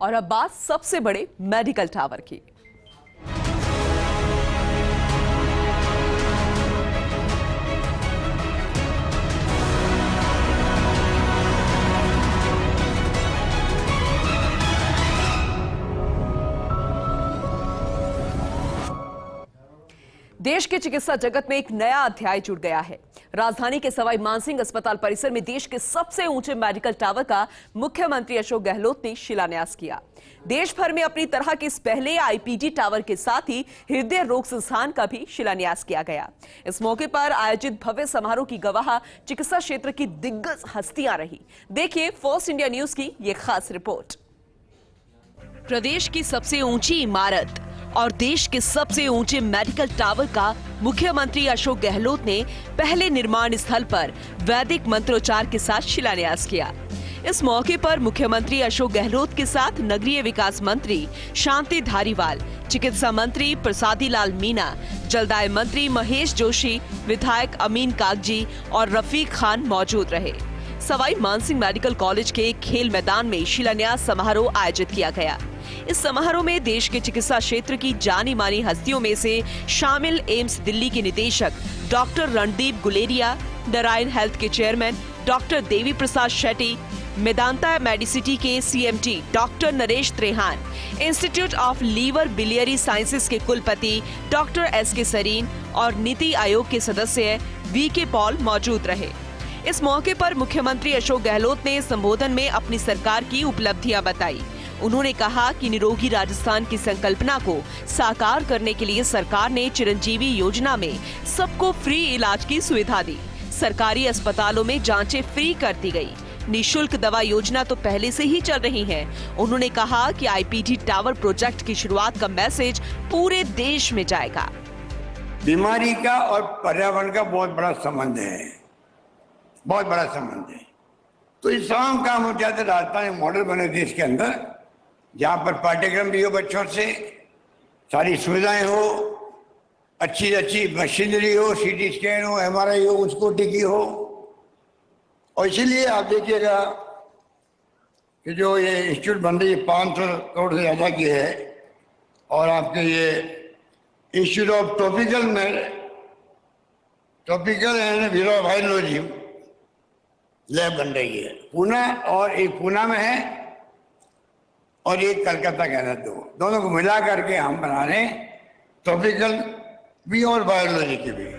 और अब बात सबसे बड़े मेडिकल टावर की। देश के चिकित्सा जगत में एक नया अध्याय जुड़ गया है। राजधानी के सवाई मानसिंह अस्पताल परिसर में देश के सबसे ऊंचे मेडिकल टावर का मुख्यमंत्री अशोक गहलोत ने शिलान्यास किया। देश भर में अपनी तरह के इस पहले आईपीडी टावर के साथ ही हृदय रोग संस्थान का भी शिलान्यास किया गया। इस मौके पर आयोजित भव्य समारोह की गवाह चिकित्सा क्षेत्र की दिग्गज हस्तियां रही। देखिए फर्स्ट इंडिया न्यूज की ये खास रिपोर्ट। प्रदेश की सबसे ऊंची इमारत और देश के सबसे ऊंचे मेडिकल टावर का मुख्यमंत्री अशोक गहलोत ने पहले निर्माण स्थल पर वैदिक मंत्रोच्चार के साथ शिलान्यास किया। इस मौके पर मुख्यमंत्री अशोक गहलोत के साथ नगरीय विकास मंत्री शांति धारीवाल, चिकित्सा मंत्री प्रसादी लाल मीणा, जलदाय मंत्री महेश जोशी, विधायक अमीन कागजी और रफीक खान मौजूद रहे। सवाई मानसिंह मेडिकल कॉलेज के खेल मैदान में शिलान्यास समारोह आयोजित किया गया। इस समारोह में देश के चिकित्सा क्षेत्र की जानी मानी हस्तियों में से शामिल एम्स दिल्ली के निदेशक डॉक्टर रणदीप गुलेरिया, नारायण हेल्थ के chairman doctor Devi Prasad Shetty, Medanta medicity के CMD doctor Naresh Trehan, institute of liver biliary sciences के कुलपति डॉक्टर एसके सरीन और नीति आयोग के सदस्य वीके पॉल मौजूद रहे। इस मौके पर मुख्यमंत्री अशोक गहलोत ने संबोधन में अपनी सरकार की उपलब्धियां बताई। उन्होंने कहा कि निरोगी राजस्थान की संकल्पना को साकार करने के लिए सरकार ने चिरंजीवी योजना में सबको फ्री इलाज की सुविधा दी। सरकारी अस्पतालों में जांचें फ्री कर दी गई। निःशुल्क दवा योजना तो पहले से ही चल रही है। उन्होंने कहा कि आईपीडी टावर प्रोजेक्ट की शुरुआत का मैसेज पूरे देश में जाएगा। बीमारी का और पर्यावरण का बहुत बड़ा संबंध है, बहुत बड़ा संबंध है। तो इस तमाम काम हो जाते राजस्थान एक मॉडल बने देश के अंदर, जहाँ पर पाठ्यक्रम भी हो बच्चों से, सारी सुविधाएं हो, अच्छी अच्छी मशीनरी हो, सीटी स्कैन हो, एमआरआई हो, उच्च कोटि की हो। और इसीलिए आप देखिएगा कि जो ये इंस्टीट्यूट बन रही है 500 करोड़ से ज़्यादा की है, और आपके ये institute of topical and virology lab बन रही है पूना, और एक पूना में है और एक कलकत्ता के अंदर, दोनों को मिला करके हम बना रहे हैं टॉपिकल भी और बायोलॉजी के भी।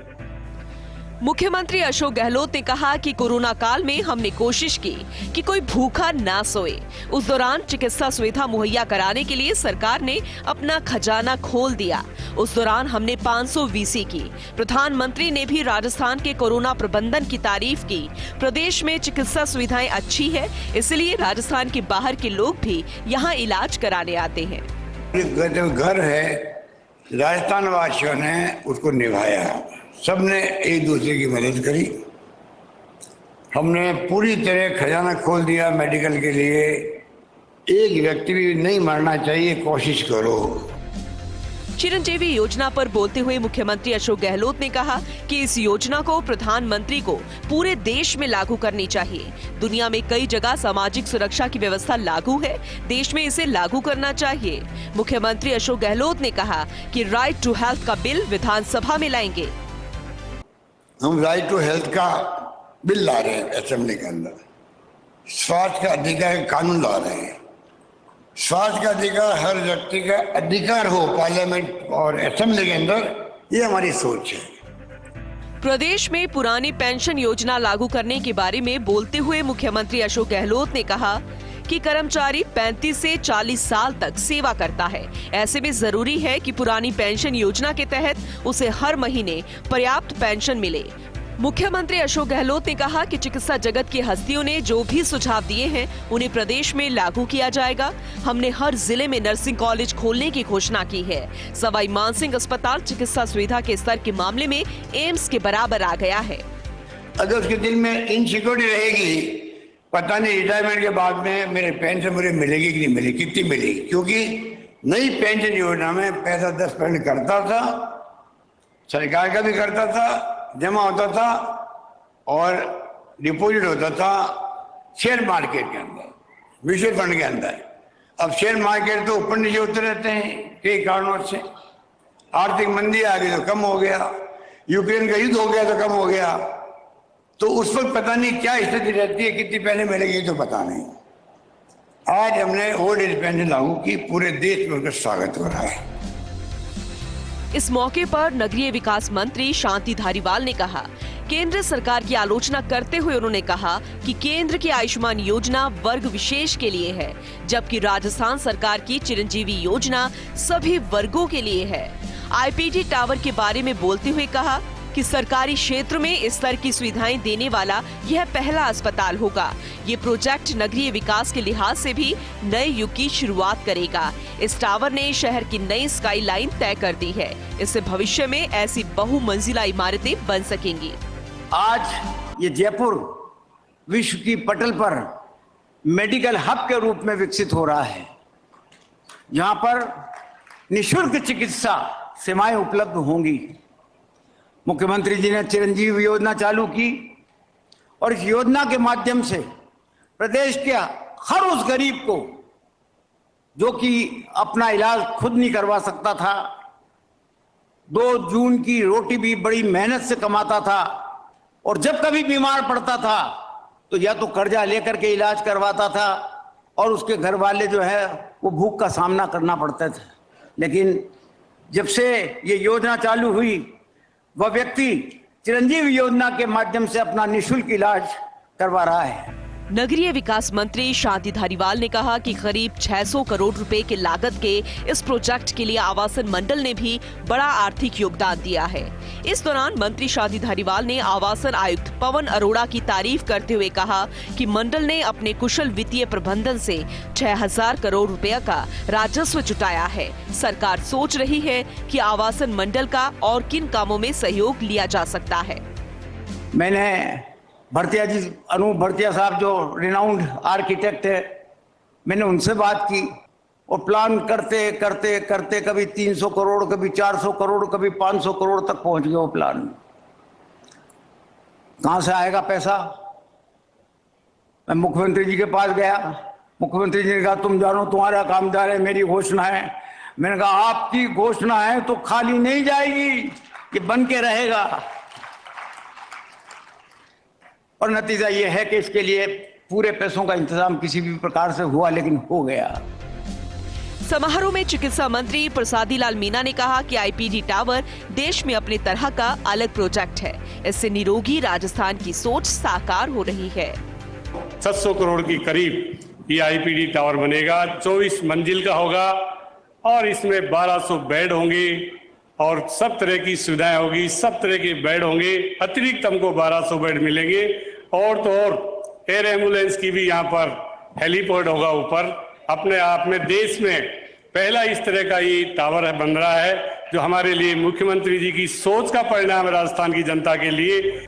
मुख्यमंत्री अशोक गहलोत ने कहा कि कोरोना काल में हमने कोशिश की कि कोई भूखा ना सोए। उस दौरान चिकित्सा सुविधा मुहैया कराने के लिए सरकार ने अपना खजाना खोल दिया। उस दौरान हमने 500 वीसी की। प्रधानमंत्री ने भी राजस्थान के कोरोना प्रबंधन की तारीफ की। प्रदेश में चिकित्सा सुविधाएं अच्छी है, इसलिए राजस्थान के बाहर के लोग भी यहाँ इलाज कराने आते हैं। जो घर है राजस्थान वासियों ने उसको निभाया, सबने एक दूसरे की मदद करी। हमने पूरी तरह खजाना खोल दिया मेडिकल के लिए। एक व्यक्ति भी नहीं मरना चाहिए, कोशिश करो। चिरंजीवी योजना पर बोलते हुए मुख्यमंत्री अशोक गहलोत ने कहा कि इस योजना को प्रधानमंत्री को पूरे देश में लागू करनी चाहिए। दुनिया में कई जगह सामाजिक सुरक्षा की व्यवस्था लागू है, देश में इसे लागू करना चाहिए। मुख्यमंत्री अशोक गहलोत ने कहा कि राइट टू हेल्थ का बिल विधानसभा में लाएंगे। हम राइट टू हेल्थ का बिल ला रहे हैं असेंबली के अंदर। स्वास्थ्य का अधिकार कानून ला रहे हैं। स्वास्थ्य का अधिकार हर व्यक्ति का अधिकार हो पार्लियामेंट और असेंबली के अंदर, ये हमारी सोच है। प्रदेश में पुरानी पेंशन योजना लागू करने के बारे में बोलते हुए मुख्यमंत्री अशोक गहलोत ने कहा कि कर्मचारी 35 से 40 साल तक सेवा करता है। ऐसे में जरूरी है कि पुरानी पेंशन योजना के तहत उसे हर महीने पर्याप्त पेंशन मिले। मुख्यमंत्री अशोक गहलोत ने कहा कि चिकित्सा जगत की हस्तियों ने जो भी सुझाव दिए हैं उन्हें प्रदेश में लागू किया जाएगा। हमने हर जिले में नर्सिंग कॉलेज खोलने की घोषणा की है। सवाई मानसिंह अस्पताल चिकित्सा सुविधा के स्तर के मामले में एम्स के बराबर आ गया है। अगर उसके दिल में इनसिक्योरिटी रहेगी, पता नहीं रिटायरमेंट के बाद में मेरे पेंशन मुझे मिलेगी कि नहीं मिलेगी, कितनी मिलेगी, क्योंकि नई पेंशन योजना में पैसा 10% करता था, सरकार का भी करता था, जमा होता था और डिपॉजिट होता था शेयर मार्केट के अंदर, म्यूचुअल फंड के अंदर। अब शेयर मार्केट तो ऊपर नीचे होते रहते हैं कई कारणों से। आर्थिक मंदी आ गई तो कम हो गया, यूक्रेन का युद्ध हो गया तो कम हो गया। तो उस वक्त पता नहीं क्या स्थिति रहती है, कितनी पहले मिलेगी तो पता नहीं। आज हमने ओल्ड एज पेंशन लागू की, पूरे देश में उनका स्वागत हो रहा है। इस मौके पर नगरीय विकास मंत्री शांति धारीवाल ने कहा, केंद्र सरकार की आलोचना करते हुए उन्होंने कहा कि केंद्र की आयुष्मान योजना वर्ग विशेष के लिए है, जबकि राजस्थान सरकार की चिरंजीवी योजना सभी वर्गों के लिए है। आईपीडी टावर के बारे में बोलते हुए कहा कि सरकारी क्षेत्र में इस तरह की सुविधाएं देने वाला यह पहला अस्पताल होगा। ये प्रोजेक्ट नगरीय विकास के लिहाज से भी नए युग की शुरुआत करेगा। इस टावर ने शहर की नई स्काई लाइन तय कर दी है। इससे भविष्य में ऐसी बहुमंजिला इमारतें बन सकेंगी। आज ये जयपुर विश्व की पटल पर मेडिकल हब के रूप में विकसित हो रहा है, जहां पर निःशुल्क चिकित्सा सेवाएं उपलब्ध होंगी। मुख्यमंत्री जी ने चिरंजीवी योजना चालू की और इस योजना के माध्यम से प्रदेश के हर उस गरीब को जो कि अपना इलाज खुद नहीं करवा सकता था, 2 जून की रोटी भी बड़ी मेहनत से कमाता था और जब कभी बीमार पड़ता था तो या तो कर्जा लेकर के इलाज करवाता था और उसके घर वाले जो है वो भूख का सामना करना पड़ता था। लेकिन जब से ये योजना चालू हुई, वह व्यक्ति चिरंजीवी योजना के माध्यम से अपना निःशुल्क इलाज करवा रहा है। नगरीय विकास मंत्री शांति धारीवाल ने कहा कि करीब 600 करोड़ रुपए के लागत के इस प्रोजेक्ट के लिए आवासन मंडल ने भी बड़ा आर्थिक योगदान दिया है। इस दौरान मंत्री शांति धारीवाल ने आवासन आयुक्त पवन अरोड़ा की तारीफ करते हुए कहा कि मंडल ने अपने कुशल वित्तीय प्रबंधन से 6000 करोड़ रुपया का राजस्व जुटाया है। सरकार सोच रही है कि आवासन मंडल का और किन कामों में सहयोग लिया जा सकता है। मैंने भरतिया जी, अनूप भरतिया साहब जो रिनाउंड आर्किटेक्ट है, मैंने उनसे बात की और प्लान करते करते करते कभी 300 करोड़, कभी 400 करोड़, कभी 500 करोड़ तक पहुंच गए वो प्लान। कहां से आएगा पैसा? मैं मुख्यमंत्री जी के पास गया, मुख्यमंत्री जी ने कहा तुम जानो तुम्हारा कामदार है, मेरी घोषणा है। मैंने कहा आपकी घोषणा है तो खाली नहीं जाएगी, ये बन के रहेगा। और नतीजा ये है कि इसके लिए पूरे पैसों का इंतजाम किसी भी प्रकार से हुआ, लेकिन हो गया। समारोह में चिकित्सा मंत्री प्रसादी लाल मीना ने कहा कि आईपीडी टावर देश में अपने तरह का अलग प्रोजेक्ट है। इससे निरोगी राजस्थान की सोच साकार हो रही है। 700 करोड़ की करीब ये आईपीडी टावर बनेगा, 24 मंजिल का होगा और इसमें 1200 बेड होंगे और सब तरह की सुविधाएं होगी, सब तरह के बेड होंगे। अतिरिक्त हमको 1200 बेड मिलेंगे और तो और एयर एम्बुलेंस की भी यहाँ पर हेलीपोर्ट होगा ऊपर। अपने आप में देश में पहला इस तरह का ये टावर बन रहा है, जो हमारे लिए मुख्यमंत्री जी की सोच का परिणाम है राजस्थान की जनता के लिए।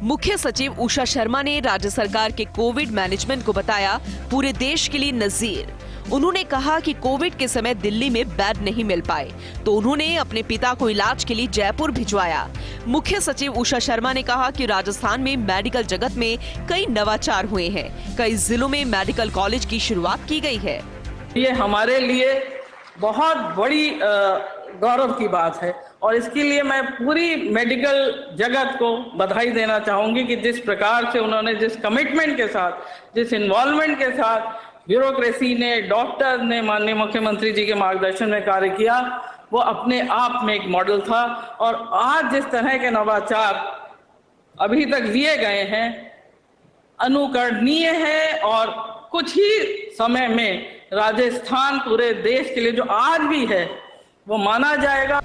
मुख्य सचिव उषा शर्मा ने राज्य सरकार के कोविड मैनेजमेंट को बताया पूरे देश के लिए नजीर। उन्होंने कहा कि कोविड के समय दिल्ली में बेड नहीं मिल पाए तो उन्होंने अपने पिता को इलाज के लिए जयपुर भिजवाया। मुख्य सचिव उषा शर्मा ने कहा कि राजस्थान में मेडिकल जगत में कई नवाचार हुए हैं। कई जिलों में मेडिकल कॉलेज की शुरुआत की गई है। ये हमारे लिए बहुत बड़ी गौरव की बात है और इसके लिए मैं पूरी मेडिकल जगत को बधाई देना चाहूंगी कि जिस प्रकार से उन्होंने, जिस कमिटमेंट के साथ, जिस इन्वॉल्वमेंट के साथ ब्यूरोक्रेसी ने, डॉक्टर ने माननीय मुख्यमंत्री जी के मार्गदर्शन में कार्य किया, वो अपने आप में एक मॉडल था। और आज जिस तरह के नवाचार अभी तक लिए गए हैं अनुकरणीय है और कुछ ही समय में राजस्थान पूरे देश के लिए जो आज भी है वो माना जाएगा।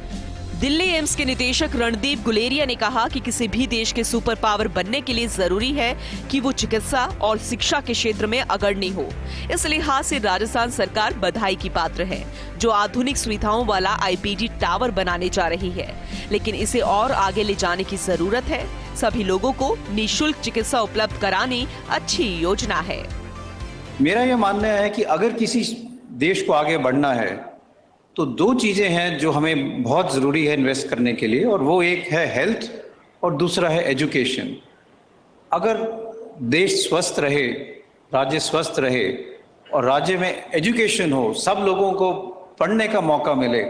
दिल्ली एम्स के निदेशक रणदीप गुलेरिया ने कहा कि किसी भी देश के सुपर पावर बनने के लिए जरूरी है कि वो चिकित्सा और शिक्षा के क्षेत्र में अग्रणी हो। इस लिहाज से राजस्थान सरकार बधाई की पात्र है जो आधुनिक सुविधाओं वाला आईपीडी टावर बनाने जा रही है, लेकिन इसे और आगे ले जाने की जरूरत है। सभी लोगों को निःशुल्क चिकित्सा उपलब्ध करानी अच्छी योजना है। मेरा यह मानना है कि अगर किसी देश को आगे बढ़ना है तो 2 चीजें हैं जो हमें बहुत जरूरी है इन्वेस्ट करने के लिए, और वो एक है हेल्थ और दूसरा है एजुकेशन। अगर देश स्वस्थ रहे, राज्य स्वस्थ रहे और राज्य में एजुकेशन हो, सब लोगों को पढ़ने का मौका मिले,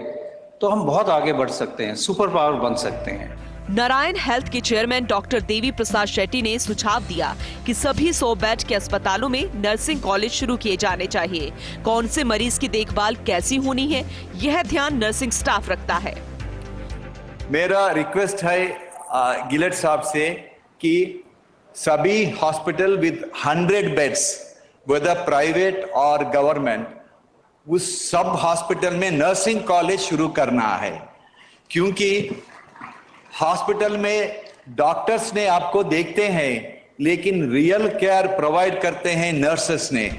तो हम बहुत आगे बढ़ सकते हैं, सुपर पावर बन सकते हैं। नारायण हेल्थ के चेयरमैन डॉक्टर देवी प्रसाद शेट्टी ने सुझाव दिया कि सभी 100 बेड के अस्पतालों में नर्सिंग कॉलेज शुरू किए जाने चाहिए। कौन से मरीज की देखभाल कैसी होनी है, यह ध्यान नर्सिंग स्टाफ रखता है। मेरा रिक्वेस्ट है गिलट साहब से कि सभी hospital with 100 beds, whether private और गवर्नमेंट, उस सब हॉस्पिटल में नर्सिंग कॉलेज शुरू करना है, क्योंकि हॉस्पिटल में डॉक्टर्स ने आपको देखते हैं, लेकिन रियल केयर प्रोवाइड करते हैं नर्सेस ने।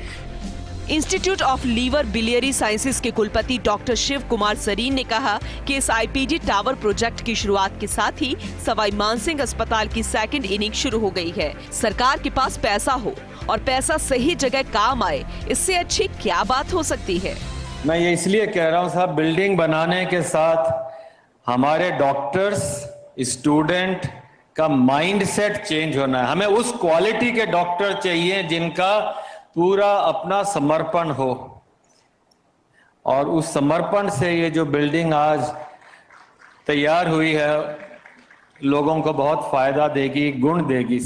Institute of liver biliary sciences के कुलपति डॉक्टर शिव कुमार सरीन ने कहा कि इस आईपीडी टावर प्रोजेक्ट की शुरुआत के साथ ही सवाई मानसिंह अस्पताल की सेकंड इनिंग शुरू हो गई है। सरकार के पास पैसा हो और पैसा सही जगह काम आए, इससे अच्छी क्या बात हो सकती है। मैं ये इसलिए कह रहा हूँ साहब, बिल्डिंग बनाने के साथ हमारे डॉक्टर्स, स्टूडेंट का माइंडसेट चेंज होना है। हमें उस क्वालिटी के डॉक्टर चाहिए जिनका पूरा अपना समर्पण हो, और उस समर्पण से ये जो बिल्डिंग आज तैयार हुई है, लोगों को बहुत फायदा देगी, गुण देगी।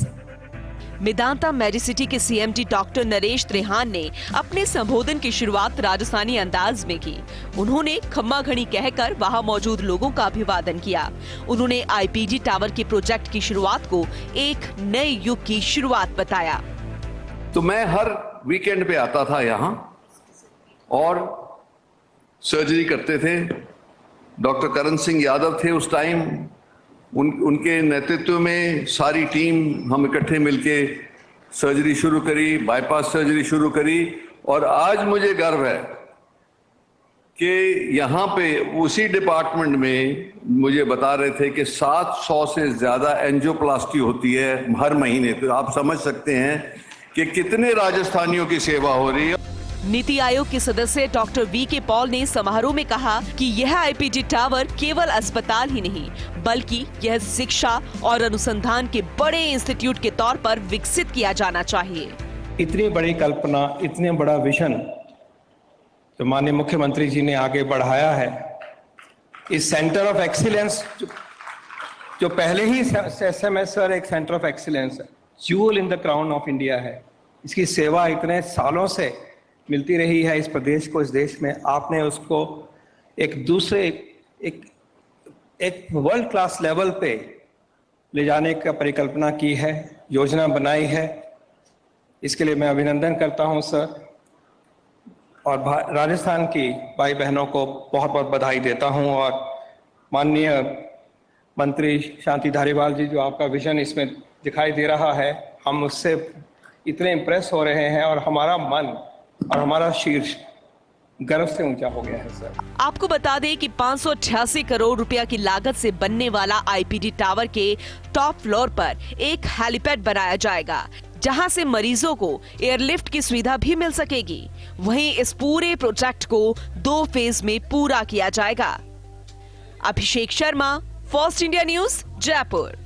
मेदांता मेडिसिटी के सीएमडी डॉक्टर नरेश त्रेहान ने अपने संबोधन की शुरुआत राजस्थानी अंदाज में की। उन्होंने खम्मा घड़ी कहकर वहां मौजूद लोगों का अभिवादन किया। उन्होंने आईपीडी टावर के प्रोजेक्ट की शुरुआत को एक नए युग की शुरुआत बताया। तो मैं हर वीकेंड पे आता था यहाँ और सर्जरी करते थे। डॉक्टर करण सिंह यादव थे उस टाइम, उनके नेतृत्व में सारी टीम हम इकट्ठे मिलके सर्जरी शुरू करी, बाईपास सर्जरी शुरू करी। और आज मुझे गर्व है कि यहाँ पे उसी डिपार्टमेंट में मुझे बता रहे थे कि 700 से ज्यादा एंजियोप्लास्टी होती है हर महीने। तो आप समझ सकते हैं कि कितने राजस्थानियों की सेवा हो रही है। नीति आयोग के सदस्य डॉक्टर वी के पॉल ने समारोह में कहा कि यह आईपीडी टावर केवल अस्पताल ही नहीं, बल्कि यह शिक्षा और अनुसंधान के बड़े इंस्टीट्यूट के तौर पर विकसित किया जाना चाहिए। इतनी बड़ी कल्पना, इतने बड़ा विजन जो माननीय मुख्यमंत्री जी ने आगे बढ़ाया है, इस सेंटर ऑफ एक्सीलेंस जो पहले ही एसएमएस सर एक सेंटर ऑफ एक्सीलेंस है, jewel in the crown of India है। इसकी सेवा इतने सालों से मिलती रही है इस प्रदेश को, इस देश में। आपने उसको एक दूसरे एक वर्ल्ड क्लास लेवल पे ले जाने का परिकल्पना की है, योजना बनाई है। इसके लिए मैं अभिनंदन करता हूं सर, और राजस्थान की भाई बहनों को बहुत बहुत बधाई देता हूं। और माननीय मंत्री शांति धारीवाल जी, जो आपका विजन इसमें दिखाई दे रहा है, हम उससे इतने इम्प्रेस हो रहे हैं और हमारा मन और हमारा शीर्ष गर्व से ऊंचा हो गया है सर। आपको बता दें कि 588 करोड़ रुपया की लागत से बनने वाला आईपीडी टावर के टॉप फ्लोर पर एक हेलीपैड बनाया जाएगा, जहां से मरीजों को एयरलिफ्ट की सुविधा भी मिल सकेगी। वहीं इस पूरे प्रोजेक्ट को 2 फेज में पूरा किया जाएगा। Abhishek Sharma, first India news, Jaipur.